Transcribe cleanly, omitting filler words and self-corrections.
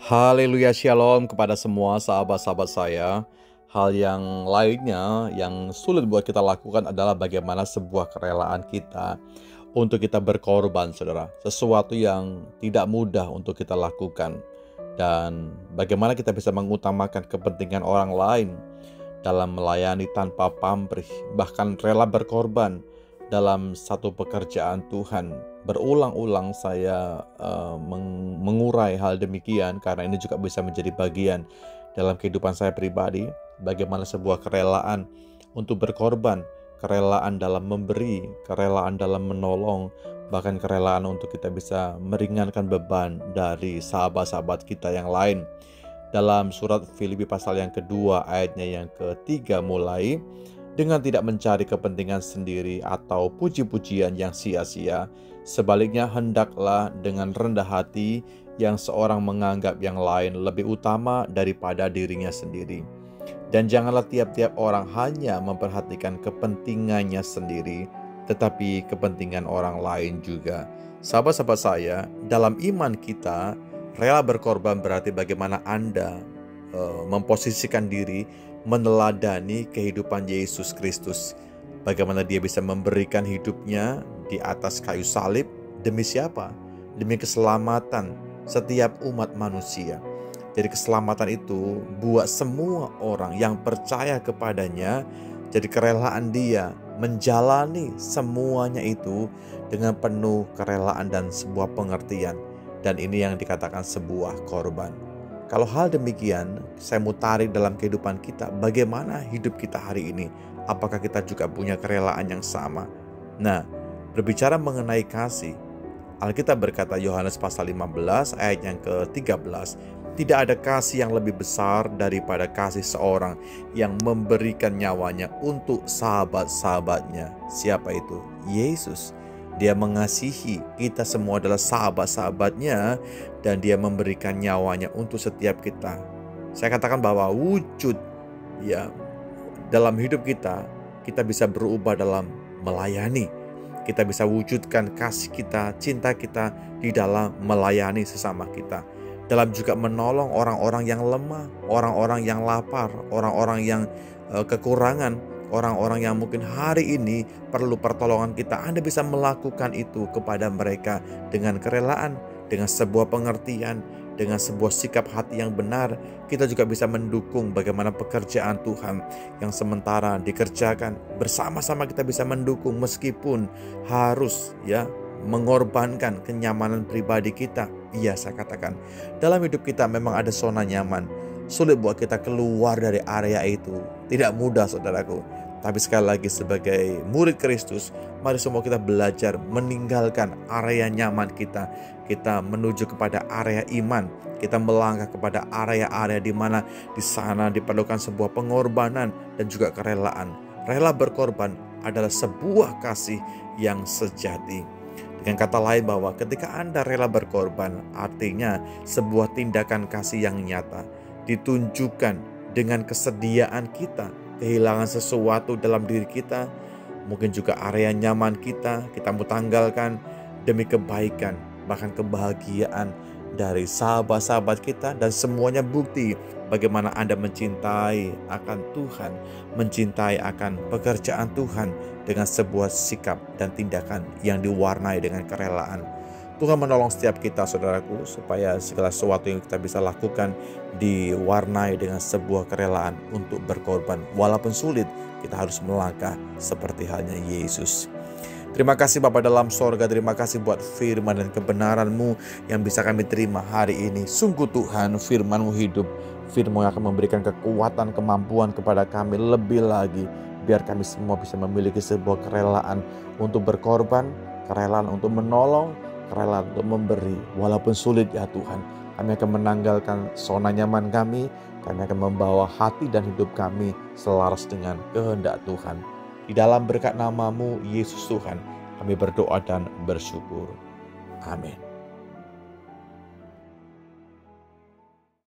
Haleluya, shalom kepada semua sahabat-sahabat saya. Hal yang lainnya yang sulit buat kita lakukan adalah bagaimana sebuah kerelaan kita untuk kita berkorban, saudara. Sesuatu yang tidak mudah untuk kita lakukan. Dan bagaimana kita bisa mengutamakan kepentingan orang lain dalam melayani tanpa pamrih, bahkan rela berkorban dalam satu pekerjaan Tuhan. Berulang-ulang saya mengurai hal demikian karena ini juga bisa menjadi bagian dalam kehidupan saya pribadi. Bagaimana sebuah kerelaan untuk berkorban, kerelaan dalam memberi, kerelaan dalam menolong, bahkan kerelaan untuk kita bisa meringankan beban dari sahabat-sahabat kita yang lain. Dalam surat Filipi pasal yang kedua ayatnya yang ketiga mulai, dengan tidak mencari kepentingan sendiri atau puji-pujian yang sia-sia, sebaliknya hendaklah dengan rendah hati yang seorang menganggap yang lain lebih utama daripada dirinya sendiri. Dan janganlah tiap-tiap orang hanya memperhatikan kepentingannya sendiri, tetapi kepentingan orang lain juga. Sahabat-sahabat saya, dalam iman kita, rela berkorban berarti bagaimana Anda memposisikan diri meneladani kehidupan Yesus Kristus. Bagaimana dia bisa memberikan hidupnya di atas kayu salib. Demi siapa? Demi keselamatan setiap umat manusia. Jadi keselamatan itu buat semua orang yang percaya kepadanya. Jadi kerelaan dia menjalani semuanya itu dengan penuh kerelaan dan sebuah pengertian. Dan ini yang dikatakan sebuah korban. Kalau hal demikian, saya mau tarik dalam kehidupan kita, bagaimana hidup kita hari ini? Apakah kita juga punya kerelaan yang sama? Nah, berbicara mengenai kasih, Alkitab berkata Yohanes pasal 15 ayat yang ke-13, tidak ada kasih yang lebih besar daripada kasih seorang yang memberikan nyawanya untuk sahabat-sahabatnya. Siapa itu? Yesus. Dia mengasihi, kita semua adalah sahabat-sahabatnya, dan dia memberikan nyawanya untuk setiap kita. Saya katakan bahwa wujud dalam hidup kita bisa berubah dalam melayani. Kita bisa wujudkan kasih kita, cinta kita di dalam melayani sesama kita. Dalam juga menolong orang-orang yang lemah, orang-orang yang lapar, orang-orang yang kekurangan, orang-orang yang mungkin hari ini perlu pertolongan kita. Anda bisa melakukan itu kepada mereka dengan kerelaan, dengan sebuah pengertian, dengan sebuah sikap hati yang benar. Kita juga bisa mendukung bagaimana pekerjaan Tuhan yang sementara dikerjakan. Bersama-sama kita bisa mendukung meskipun harus mengorbankan kenyamanan pribadi kita. Iya, saya katakan dalam hidup kita memang ada zona nyaman. Sulit buat kita keluar dari area itu. Tidak mudah, saudaraku. Tapi sekali lagi sebagai murid Kristus, mari semua kita belajar meninggalkan area nyaman kita. Kita menuju kepada area iman. Kita melangkah kepada area-area di mana di sana diperlukan sebuah pengorbanan dan juga kerelaan. Rela berkorban adalah sebuah kasih yang sejati. Dengan kata lain bahwa ketika Anda rela berkorban, artinya sebuah tindakan kasih yang nyata. Ditunjukkan dengan kesediaan kita, kehilangan sesuatu dalam diri kita, mungkin juga area nyaman kita mau tanggalkan demi kebaikan, bahkan kebahagiaan dari sahabat-sahabat kita, dan semuanya bukti bagaimana Anda mencintai akan Tuhan, mencintai akan pekerjaan Tuhan dengan sebuah sikap dan tindakan yang diwarnai dengan kerelaan. Tuhan menolong setiap kita, saudaraku, supaya segala sesuatu yang kita bisa lakukan diwarnai dengan sebuah kerelaan untuk berkorban. Walaupun sulit, kita harus melangkah seperti halnya Yesus. Terima kasih Bapa dalam sorga, terima kasih buat firman dan kebenaran-Mu yang bisa kami terima hari ini. Sungguh Tuhan, firman-Mu hidup, firman yang akan memberikan kekuatan, kemampuan kepada kami lebih lagi. Biar kami semua bisa memiliki sebuah kerelaan untuk berkorban, kerelaan untuk menolong, kerelaan untuk memberi. Walaupun sulit ya Tuhan, kami akan menanggalkan zona nyaman kami akan membawa hati dan hidup kami selaras dengan kehendak Tuhan. Di dalam berkat nama-Mu Yesus Tuhan, kami berdoa dan bersyukur. Amin.